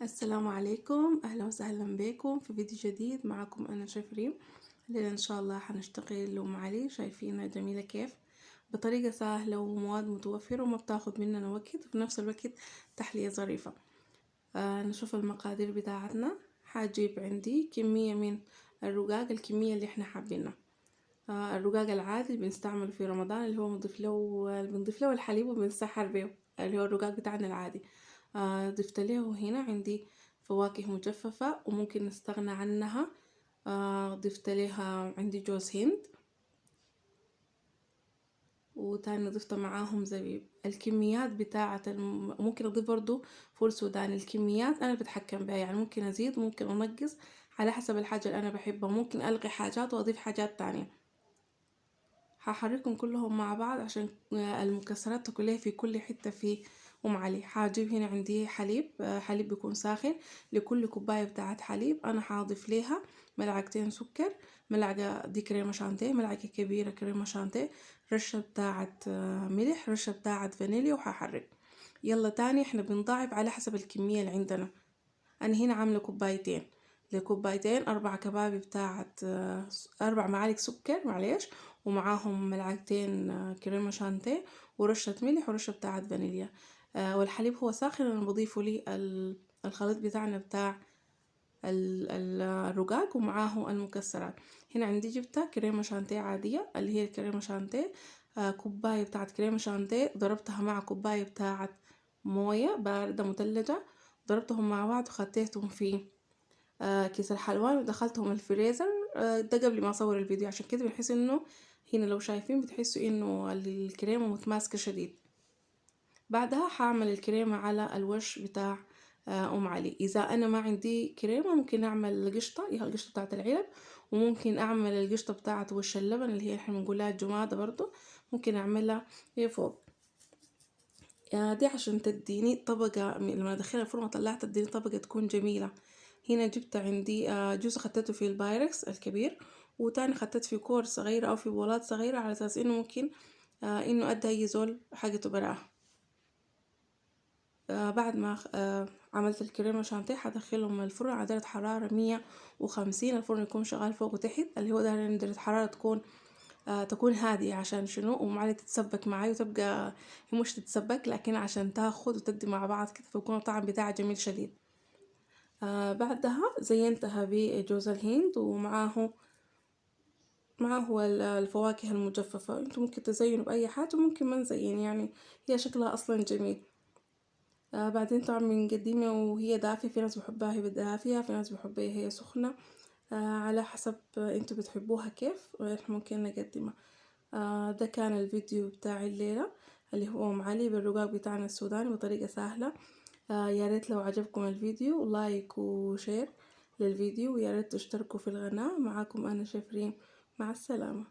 السلام عليكم، أهلا وسهلا بكم في فيديو جديد. معكم أنا شيف ريم. الليلة إن شاء الله حنشتغل أم علي، شايفينها جميلة كيف، بطريقة سهلة ومواد متوفرة وما بتاخد مننا وقت، وفي نفس الوقت تحلية ظريفة. نشوف المقادير بتاعتنا. حاجيب عندي كمية من الرقاق، الكمية اللي احنا حابينها. الرقاق العادي اللي بنستعمله في رمضان، اللي هو بنضيف له الحليب وبنسحر به، اللي هو الرقاق بتاعنا العادي. ضفت له هنا عندي فواكه مجففة وممكن نستغنى عنها. ضفت لها عندي جوز هند، وتاني ضفت معاهم زبيب. الكميات بتاعة ممكن اضيف برضو فول سوداني. الكميات انا بتحكم بها، يعني ممكن ازيد ممكن انقص على حسب الحاجة اللي انا بحبها، ممكن الغي حاجات واضيف حاجات تانية. هحركهم كلهم مع بعض عشان المكسرات تاكلها في كل حتة في ام علي. هجيب هنا عندي حليب، حليب بيكون ساخن. لكل كوباية بتاعت حليب انا هضيف ليها ملعقتين سكر، ملعقة دي كريمة شانتيه، ملعقة كبيرة كريمة شانتيه، رشة بتاعت ملح، رشة بتاعت فانيليا، وهحرك. يلا تاني احنا بنضاعف على حسب الكمية اللي عندنا. انا هنا عاملة كوبايتين، لكوبايتين 4 كبابي بتاعت 4 معالق سكر، معليش، ومعاهم ملعقتين كريمة شانتيه، ورشة ملح، ورشة بتاعت فانيليا. والحليب هو ساخن انا بضيفه لي الخليط بتاعنا بتاع الرقاق ومعاه المكسرات. هنا عندي جبتها كريمة شانتيه عادية، اللي هي الكريمة شانتيه. كوباية بتاعت كريمة شانتيه ضربتها مع كوباية بتاعت موية باردة مثلجة، ضربتهم مع بعض وخديتهم في كيس الحلواني ودخلتهم الفريزر. ده قبل ما اصور الفيديو، عشان كده بنحس انه هنا لو شايفين بتحسوا انه الكريمة متماسكة شديد. بعدها هعمل الكريمة على الوش بتاع ام علي. اذا انا ما عندي كريمة ممكن اعمل قشطة، هي القشطة بتاعت العلب، وممكن اعمل القشطة بتاعت وش اللبن اللي هي احنا بنقولها الجمادة برضو، ممكن اعملها هي فوق. دي عشان تديني طبقة لما ادخلها الفرن طلعت تديني طبقة تكون جميلة. هنا جبت عندي جزء خطيته في البايركس الكبير، وتاني خطيت في كور صغيرة او في بولات صغيرة، على اساس انه ممكن انه ادي اي زول حاجته براها. بعد ما عملت الكريمة شانتيه هدخلهم الفرن على درجة حرارة 150. الفرن يكون شغال فوق وتحت، اللي هو ده درجة حرارة تكون هادية. عشان شنو؟ ومعلي تتسبك معي وتبقى هي مش تتسبك، لكن عشان تاخد وتدي مع بعض كده، فيكون الطعم بتاعها جميل شديد. بعدها زينتها بجوز الهند، ومعاه الفواكه المجففة. انتوا ممكن تزينوا بأي حاجة، ممكن ما نزين، يعني هي شكلها أصلا جميل. بعدين طبعا بنقدمها وهي دافية، في ناس بحبها وهي دافية، في ناس بحبها هي سخنة. على حسب انتوا بتحبوها كيف احنا ممكن نقدمها. ده كان الفيديو بتاع الليلة، اللي هو ام علي بالرقاق بتاعنا السوداني بطريقة سهلة. يا ريت لو عجبكم الفيديو لايك وشير للفيديو، ويا ريت تشتركوا في القناة. معاكم أنا شيف ريم، مع السلامة.